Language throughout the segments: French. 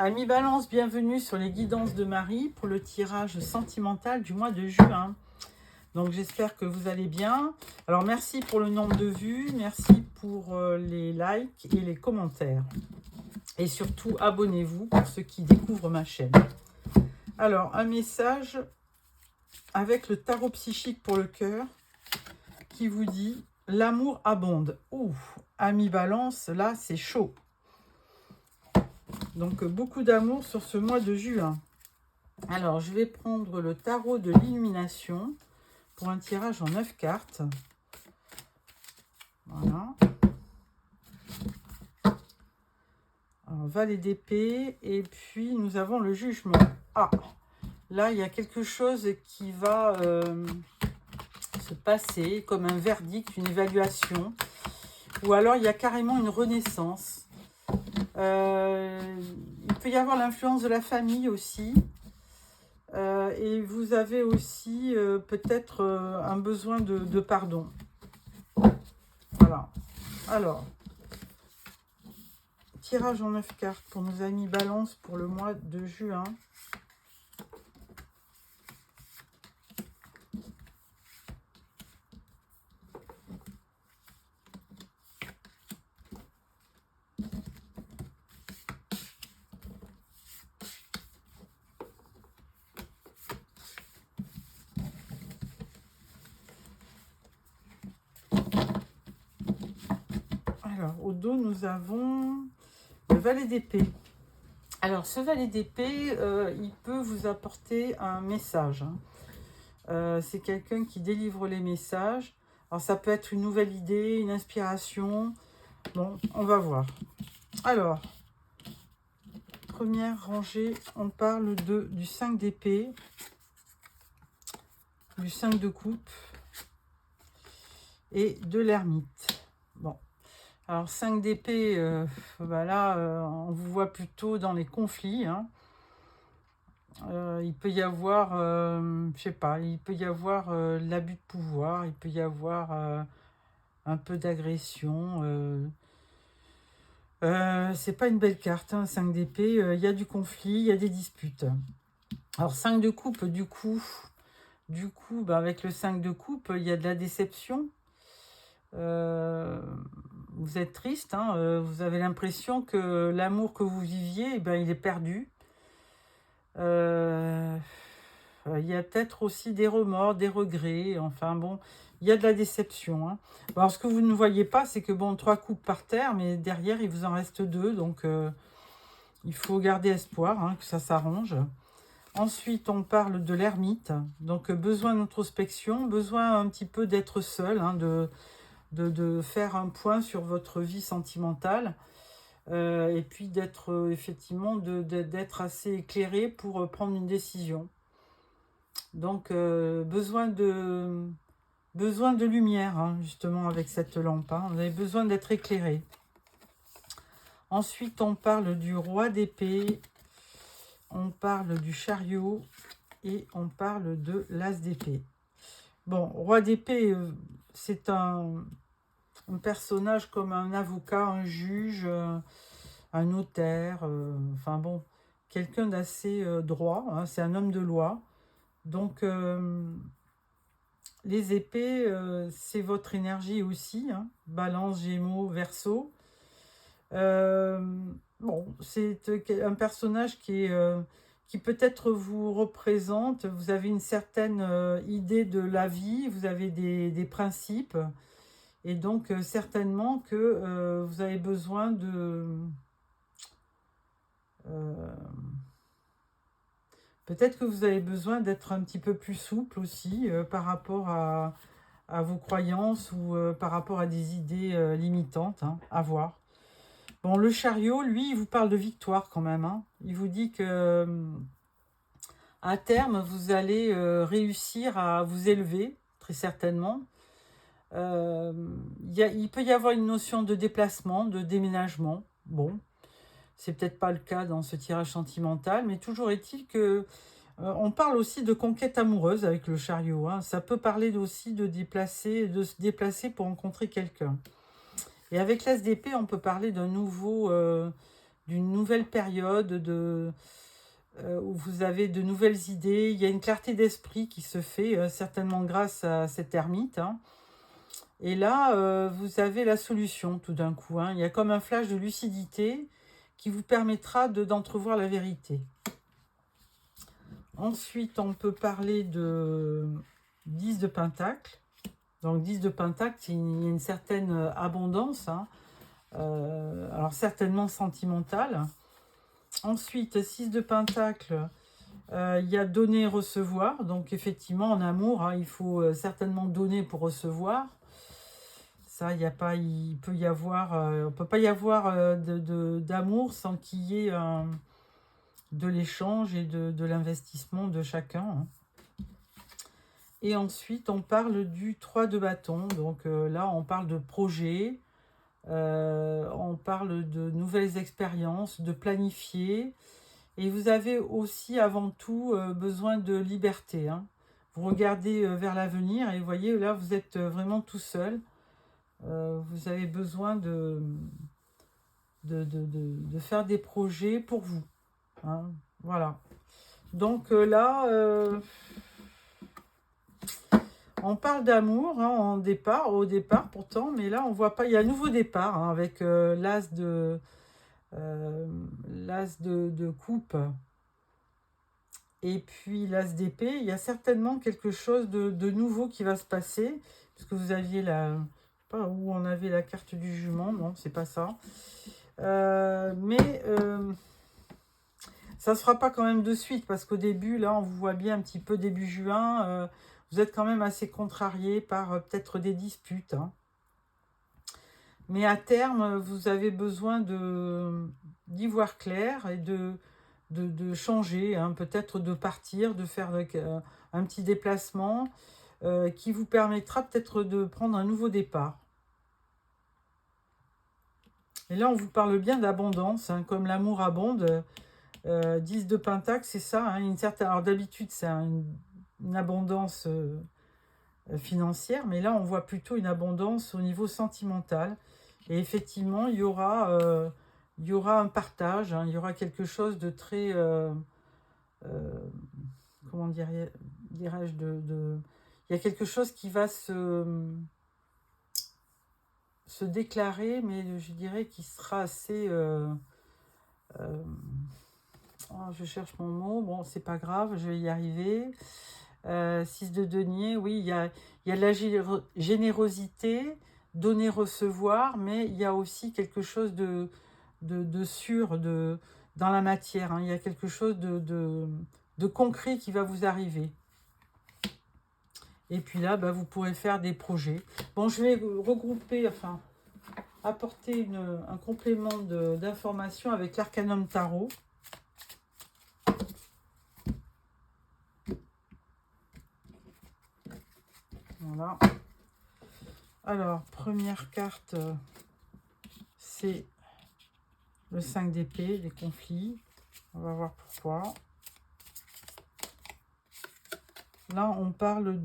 Amis Balance, bienvenue sur les guidances de Marie pour le tirage sentimental du mois de juin. Donc j'espère que vous allez bien. Alors merci pour le nombre de vues, merci pour les likes et les commentaires. Et surtout abonnez-vous pour ceux qui découvrent ma chaîne. Alors un message avec le tarot psychique pour le cœur qui vous dit l'amour abonde. Ouh, amis Balance, là c'est chaud. Donc beaucoup d'amour sur ce mois de juin. Alors je vais prendre le tarot de l'illumination pour un tirage en 9 cartes. Voilà. Alors, valet d'épée et puis nous avons le jugement. Ah, là il y a quelque chose qui va se passer comme un verdict, une évaluation. Ou alors il y a carrément une renaissance. Il peut y avoir l'influence de la famille aussi. Et vous avez aussi peut-être un besoin de pardon. Voilà. Alors, tirage en 9 cartes pour nos amis Balance pour le mois de juin. Alors, au dos, nous avons le valet d'épée. Alors, ce valet d'épée, il peut vous apporter un message. C'est quelqu'un qui délivre les messages. Alors, ça peut être une nouvelle idée, une inspiration. Bon, on va voir. Alors, première rangée, on parle du 5 d'épée, du 5 de coupe et de l'ermite. Bon. Alors, 5 d'épée, là, on vous voit plutôt dans les conflits. Hein. Il peut y avoir, je sais pas, il peut y avoir l'abus de pouvoir, il peut y avoir un peu d'agression. C'est pas une belle carte, hein, 5 d'épée. Il y a du conflit, il y a des disputes. Alors, 5 de coupe, du coup avec le 5 de coupe, il y a de la déception. Vous êtes triste, hein, vous avez l'impression que l'amour que vous viviez, il est perdu. Il y a peut-être aussi des remords, des regrets, enfin bon, il y a de la déception. Hein. Bon, alors ce que vous ne voyez pas, c'est que 3 coupes par terre, mais derrière il vous en reste 2, donc il faut garder espoir, hein, que ça s'arrange. Ensuite, on parle de l'ermite, donc besoin d'introspection, besoin un petit peu d'être seul, hein, de faire un point sur votre vie sentimentale et puis d'être effectivement d'être assez éclairé pour prendre une décision. Donc besoin de lumière, hein, justement avec cette lampe. Hein. Vous avez besoin d'être éclairé. Ensuite, on parle du roi d'épée, on parle du chariot et on parle de l'as d'épée. Bon, roi d'épée, c'est un personnage comme un avocat, un juge, un notaire, enfin bon, quelqu'un d'assez droit, hein, c'est un homme de loi. Donc, les épées, c'est votre énergie aussi, hein, Balance, Gémeaux, Verseau. Bon, c'est un personnage qui peut-être vous représente, vous avez une certaine idée de la vie, vous avez des principes, et donc certainement que vous avez besoin peut-être que vous avez besoin d'être un petit peu plus souple aussi par rapport à vos croyances ou par rapport à des idées limitantes, hein, à voir. Bon, le chariot, lui, il vous parle de victoire quand même. Hein. Il vous dit que à terme, vous allez réussir à vous élever, très certainement. Il peut y avoir une notion de déplacement, de déménagement. Bon, c'est peut-être pas le cas dans ce tirage sentimental, mais toujours est-il que on parle aussi de conquête amoureuse avec le chariot. Hein. Ça peut parler aussi de se déplacer pour rencontrer quelqu'un. Et avec l'as d'épée, on peut parler d'un nouveau d'une nouvelle période où vous avez de nouvelles idées. Il y a une clarté d'esprit qui se fait, certainement grâce à cette ermite, hein. Et là, vous avez la solution tout d'un coup, hein. Il y a comme un flash de lucidité qui vous permettra d'entrevoir la vérité. Ensuite, on peut parler de 10 de Pentacle. Donc 10 de Pentacle, il y a une certaine abondance, hein. Alors certainement sentimentale. Ensuite, 6 de Pentacle, il y a donner et recevoir. Donc effectivement, en amour, hein, il faut certainement donner pour recevoir. Ça, il peut y avoir, on peut pas y avoir d'amour sans qu'il y ait de l'échange et de l'investissement de chacun, hein. Et ensuite, on parle du 3 de bâton. Donc là, on parle de projet, on parle de nouvelles expériences, de planifier. Et vous avez aussi, avant tout, besoin de liberté, hein. Vous regardez vers l'avenir et vous voyez, là, vous êtes vraiment tout seul. Vous avez besoin de faire des projets pour vous, hein. Voilà. Donc là, on parle d'amour, hein, au départ pourtant, mais là on voit pas. Il y a un nouveau départ, hein, avec l'as de coupe et puis l'as d'épée. Il y a certainement quelque chose de nouveau qui va se passer, parce que vous aviez la, je sais pas où on avait la carte du jument, non, c'est pas ça. Mais ça ne se fera pas quand même de suite, parce qu'au début, là, on vous voit bien un petit peu début juin, vous êtes quand même assez contrarié par peut-être des disputes, hein. Mais à terme, vous avez besoin d'y voir clair et de changer, hein, peut-être de partir, de faire un petit déplacement qui vous permettra peut-être de prendre un nouveau départ. Et là, on vous parle bien d'abondance, hein, comme l'amour abonde. 10 de Pentacle, c'est ça, hein, une certaine... Alors d'habitude, c'est une abondance financière, mais là, on voit plutôt une abondance au niveau sentimental. Et effectivement, il y aura un partage, hein, il y aura quelque chose de très... comment dirais-je il y a quelque chose qui va se déclarer, mais je dirais qu'il sera assez... oh, je cherche mon mot, bon, c'est pas grave, je vais y arriver. 6 de denier, oui, il y a de la générosité, donner, recevoir, mais il y a aussi quelque chose de sûr dans la matière, hein. Il y a quelque chose de concret qui va vous arriver. Et puis là, bah, vous pourrez faire des projets. Bon, je vais regrouper, enfin, apporter un complément d'information avec l'Arcanum Tarot. Voilà. Alors, première carte, c'est le 5 d'épée, les conflits. On va voir pourquoi. Là, on parle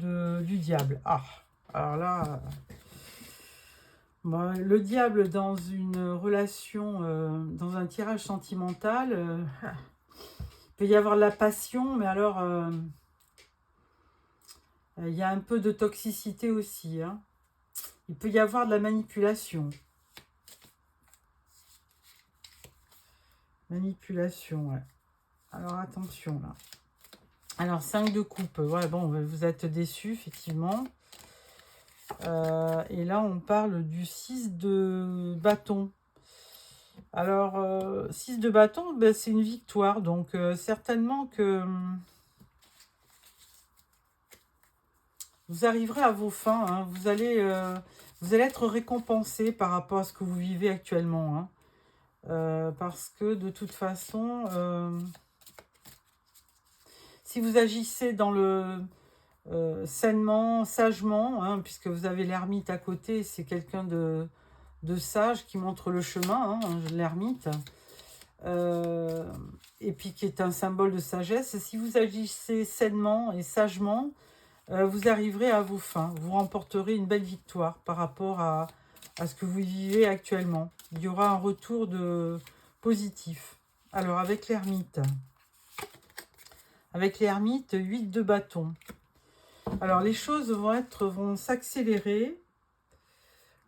du diable. Ah, alors là, le diable dans une relation, dans un tirage sentimental, il peut y avoir de la passion, mais alors, il y a un peu de toxicité aussi, hein. Il peut y avoir de la manipulation. Manipulation, ouais. Alors, attention, là. Alors, 5 de coupe. Ouais, bon, vous êtes déçus, effectivement. Et là, on parle du 6 de bâton. Alors, 6 de bâton, ben, c'est une victoire. Donc, certainement que vous arriverez à vos fins, hein. Vous allez être récompensé par rapport à ce que vous vivez actuellement, hein. Parce que de toute façon, si vous agissez dans le sainement, sagement, hein, puisque vous avez l'ermite à côté, c'est quelqu'un de sage qui montre le chemin, hein, l'ermite, et puis qui est un symbole de sagesse. Si vous agissez sainement et sagement, vous arriverez à vos fins, vous remporterez une belle victoire par rapport à ce que vous vivez actuellement. Il y aura un retour positif. Alors, avec l'ermite. Avec l'ermite, 8 de bâton. Alors, les choses vont s'accélérer.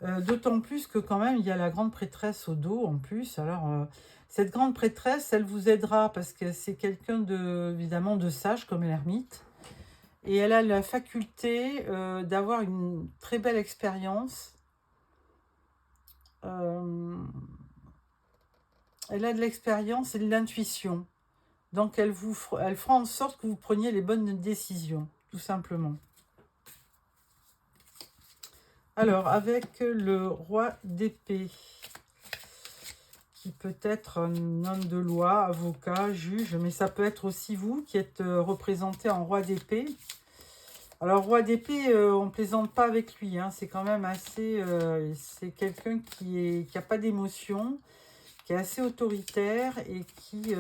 D'autant plus que quand même, il y a la grande prêtresse au dos en plus. Alors, cette grande prêtresse, elle vous aidera parce que c'est quelqu'un évidemment de sage comme l'ermite. Et elle a la faculté d'avoir une très belle expérience. Elle a de l'expérience et de l'intuition. Donc, elle fera en sorte que vous preniez les bonnes décisions, tout simplement. Alors, avec le roi d'épée, qui peut être un homme de loi, avocat, juge, mais ça peut être aussi vous qui êtes représenté en roi d'épée. Alors, roi d'épée, on ne plaisante pas avec lui, hein, c'est quand même assez... c'est quelqu'un qui n'a pas d'émotion, qui est assez autoritaire et qui...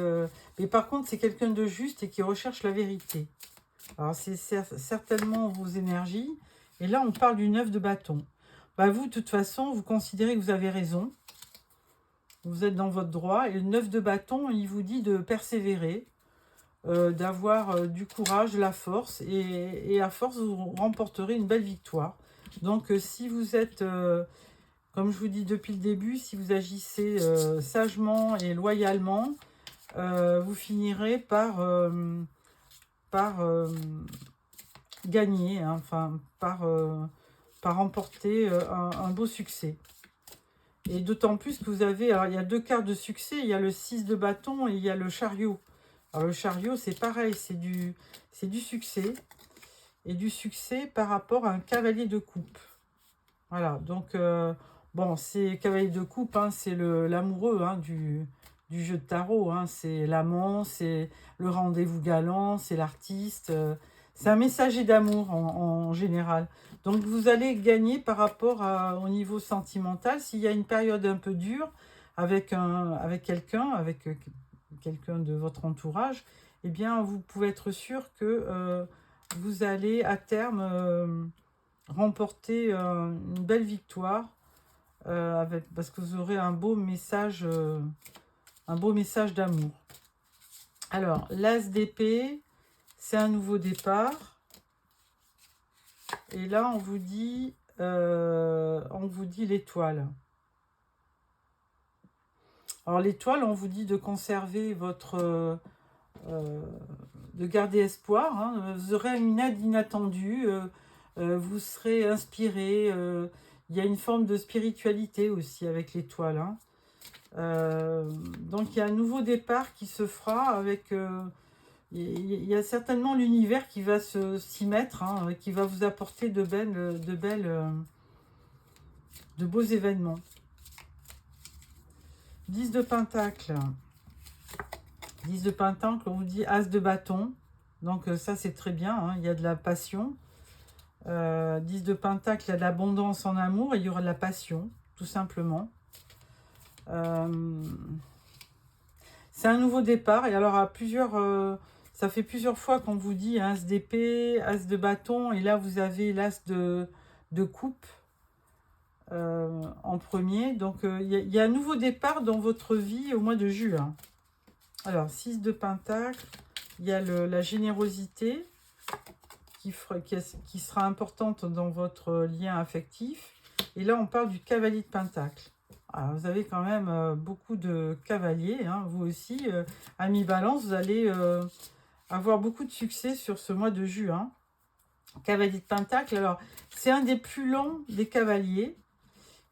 mais par contre, c'est quelqu'un de juste et qui recherche la vérité. Alors, c'est certainement vos énergies. Et là, on parle du 9 de bâton. Bah, vous, de toute façon, vous considérez que vous avez raison. Vous êtes dans votre droit. Et le 9 de bâton, il vous dit de persévérer, d'avoir du courage, de la force. Et à force, vous remporterez une belle victoire. Donc, si vous êtes, comme je vous dis depuis le début, si vous agissez sagement et loyalement, vous finirez par gagner, hein, enfin, par remporter un beau succès. Et d'autant plus que vous avez, alors il y a 2 cartes de succès, il y a le 6 de bâton et il y a le chariot. Alors le chariot, c'est pareil, c'est du succès. Et du succès par rapport à un cavalier de coupe. Voilà, donc, bon, c'est cavalier de coupe, hein, c'est l'amoureux hein, du jeu de tarot. Hein, c'est l'amant, c'est le rendez-vous galant, c'est l'artiste. C'est un messager d'amour en général. Donc, vous allez gagner par rapport au niveau sentimental. S'il y a une période un peu dure avec quelqu'un de votre entourage, eh bien, vous pouvez être sûr que vous allez à terme remporter une belle victoire parce que vous aurez un beau message d'amour. Alors, l'as d'épée, c'est un nouveau départ. Et là, on vous dit l'étoile. Alors, l'étoile, on vous dit de conserver votre... de garder espoir. Hein. Vous aurez une aide inattendue. Vous serez inspiré. Il y a une forme de spiritualité aussi avec l'étoile. Hein. Donc, il y a un nouveau départ qui se fera avec... il y a certainement l'univers qui va s'y mettre, hein, qui va vous apporter de beaux événements. 10 de Pentacle. 10 de Pentacle, on vous dit As de bâton. Donc ça, c'est très bien, hein, il y a de la passion. 10 de Pentacle, il y a de l'abondance en amour et il y aura de la passion, tout simplement. C'est un nouveau départ. Et alors, ça fait plusieurs fois qu'on vous dit As d'épée, As de bâton. Et là, vous avez l'As de coupe en premier. Donc, il y a un nouveau départ dans votre vie au mois de juin. Alors, 6 de Pentacle. Il y a la générosité qui sera importante dans votre lien affectif. Et là, on parle du cavalier de Pentacle. Alors, vous avez quand même beaucoup de cavaliers. Hein, vous aussi, amis Balance, vous allez avoir beaucoup de succès sur ce mois de juin. Cavalier de Pentacle, alors, c'est un des plus longs des cavaliers.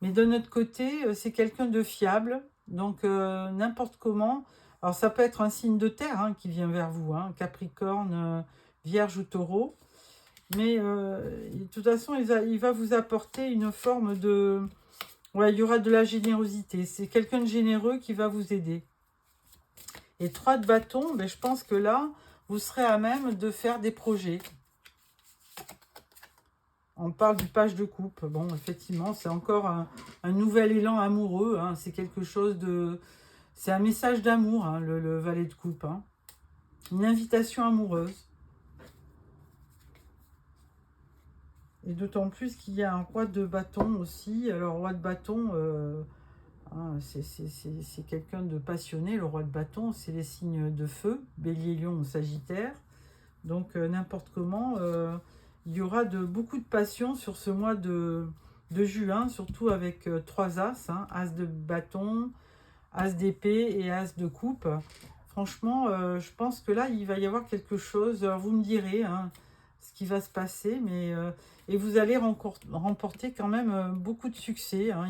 Mais de notre côté, c'est quelqu'un de fiable. Donc, n'importe comment. Alors, ça peut être un signe de terre hein, qui vient vers vous. Hein, Capricorne, Vierge ou Taureau. Mais de toute façon, il va vous apporter une forme de... Ouais, il y aura de la générosité. C'est quelqu'un de généreux qui va vous aider. Et 3 de bâton, ben, je pense que là, vous serez à même de faire des projets. On parle du page de coupe. Bon, effectivement, c'est encore un nouvel élan amoureux. Hein. C'est quelque chose de... C'est un message d'amour, hein, le valet de coupe. Hein. Une invitation amoureuse. Et d'autant plus qu'il y a un roi de bâton aussi. Alors, roi de bâton, hein. C'est quelqu'un de passionné, le roi de bâton, c'est les signes de feu, bélier, lion ou sagittaire. Donc n'importe comment, il y aura beaucoup de passion sur ce mois de juin, surtout avec 3 as, hein, as de bâton, as d'épée et as de coupe. Franchement, je pense que là, il va y avoir quelque chose. Alors, vous me direz hein, ce qui va se passer, mais et vous allez remporter quand même beaucoup de succès. Hein.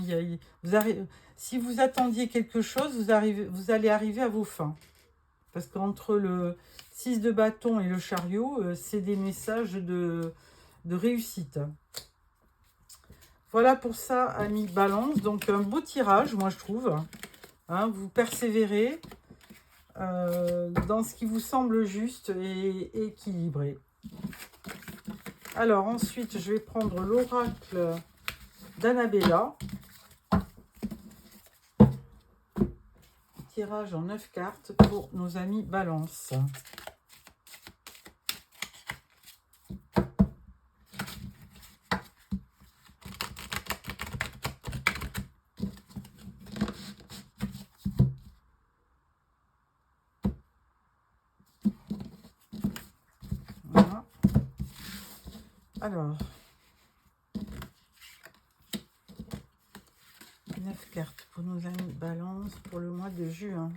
Si vous attendiez quelque chose, vous allez arriver à vos fins. Parce qu'entre le 6 de bâton et le chariot, c'est des messages de réussite. Voilà pour ça, amis Balance. Donc, un beau tirage, moi, je trouve. Hein, vous persévérez dans ce qui vous semble juste et équilibré. Alors, ensuite, je vais prendre l'oracle d'Annabella. Tirage en 9 cartes pour nos amis Balance. Voilà. Alors, 9 cartes pour nos amis Balance pour le mois de juin.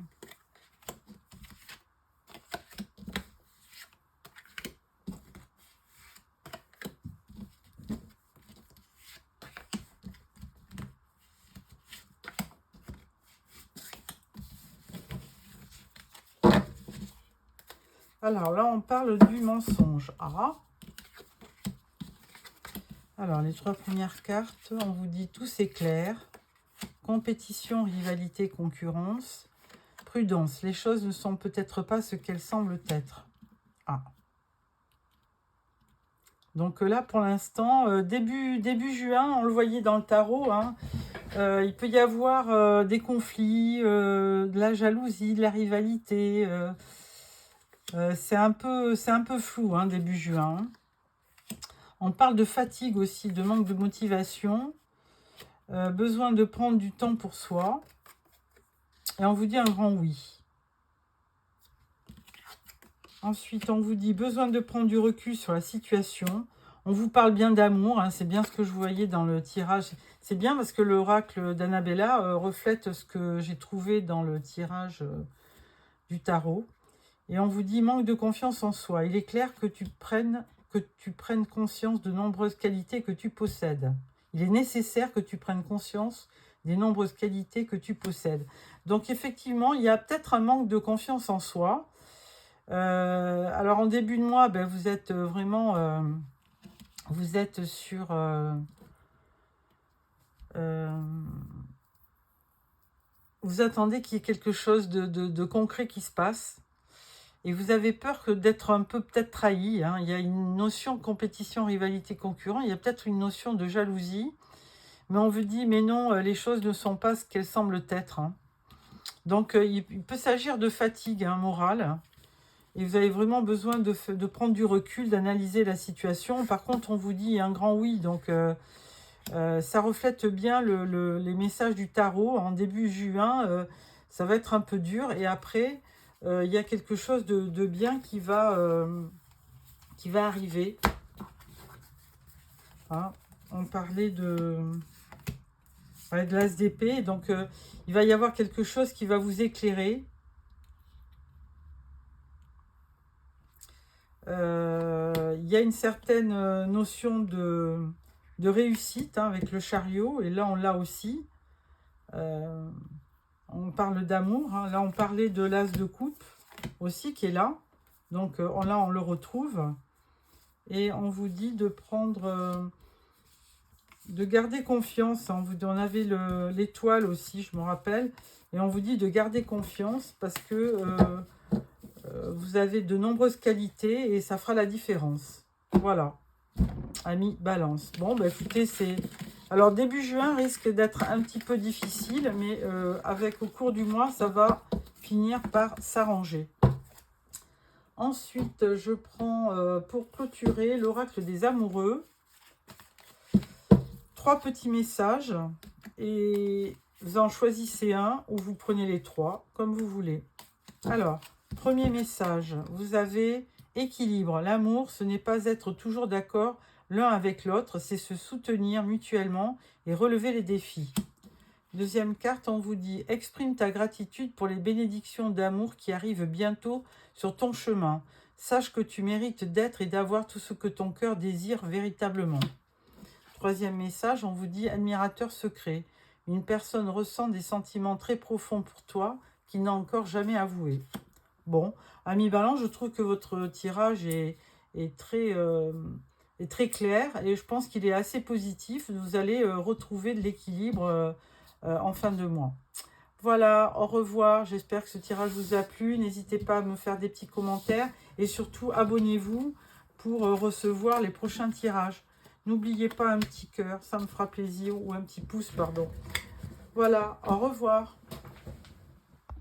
Alors là, on parle du mensonge. Ah. Alors, les 3 premières cartes, on vous dit tout s'éclaire. Compétition, rivalité, concurrence. Prudence, les choses ne sont peut-être pas ce qu'elles semblent être. Ah. Donc là, pour l'instant, début juin, on le voyait dans le tarot, hein, il peut y avoir des conflits, de la jalousie, de la rivalité. C'est un peu flou, hein, début juin. On parle de fatigue aussi, de manque de motivation, besoin de prendre du temps pour soi. Et on vous dit un grand oui. Ensuite, on vous dit besoin de prendre du recul sur la situation. On vous parle bien d'amour, hein, c'est bien ce que je voyais dans le tirage. C'est bien parce que l'oracle d'Annabella reflète ce que j'ai trouvé dans le tirage du tarot. Et on vous dit manque de confiance en soi. Il est clair que tu prennes conscience de nombreuses qualités que tu possèdes. Il est nécessaire que tu prennes conscience des nombreuses qualités que tu possèdes. Donc effectivement, il y a peut-être un manque de confiance en soi. Alors en début de mois, ben, vous êtes vraiment... vous êtes sur... vous attendez qu'il y ait quelque chose de concret qui se passe. Et vous avez peur d'être un peu peut-être trahi. Hein. Il y a une notion de compétition, rivalité, concurrent. Il y a peut-être une notion de jalousie. Mais on vous dit, mais non, les choses ne sont pas ce qu'elles semblent être. Hein. Donc, il peut s'agir de fatigue morale. Et vous avez vraiment besoin de prendre du recul, d'analyser la situation. Par contre, on vous dit un grand oui. Donc, ça reflète bien les messages du tarot. En début juin, ça va être un peu dur. Et après... il y a quelque chose de bien qui va arriver. Hein, on parlait de l'as d'épée. Donc, il va y avoir quelque chose qui va vous éclairer. Il y a une certaine notion de réussite hein, avec le chariot. Et là, on l'a aussi. On parle d'amour. Hein. Là, on parlait de l'as de coupe aussi qui est là. Donc là, on le retrouve. Et on vous dit de prendre... de garder confiance. Hein. On avait l'étoile aussi, je me rappelle. Et on vous dit de garder confiance parce que vous avez de nombreuses qualités et ça fera la différence. Voilà. Amis Balance. Bon, bah écoutez, c'est... Alors, début juin risque d'être un petit peu difficile, mais avec au cours du mois, ça va finir par s'arranger. Ensuite, je prends, pour clôturer, l'oracle des amoureux. 3 petits messages. Et Vous en choisissez un ou vous prenez les trois, comme vous voulez. Alors, premier message, vous avez équilibre. L'amour, ce n'est pas être toujours d'accord l'un avec l'autre, c'est se soutenir mutuellement et relever les défis. Deuxième carte, on vous dit « Exprime ta gratitude pour les bénédictions d'amour qui arrivent bientôt sur ton chemin. Sache que tu mérites d'être et d'avoir tout ce que ton cœur désire véritablement. » Troisième message, on vous dit « Admirateur secret. Une personne ressent des sentiments très profonds pour toi qu'il n'a encore jamais avoués. » Bon, ami Balance, je trouve que votre tirage est très clair et je pense qu'il est assez positif. Vous allez retrouver de l'équilibre en fin de mois. Voilà, au revoir. J'espère que ce tirage vous a plu. N'hésitez pas à me faire des petits commentaires et surtout abonnez-vous pour recevoir les prochains tirages. N'oubliez pas un petit cœur, ça me fera plaisir, ou un petit pouce, pardon. Voilà, au revoir.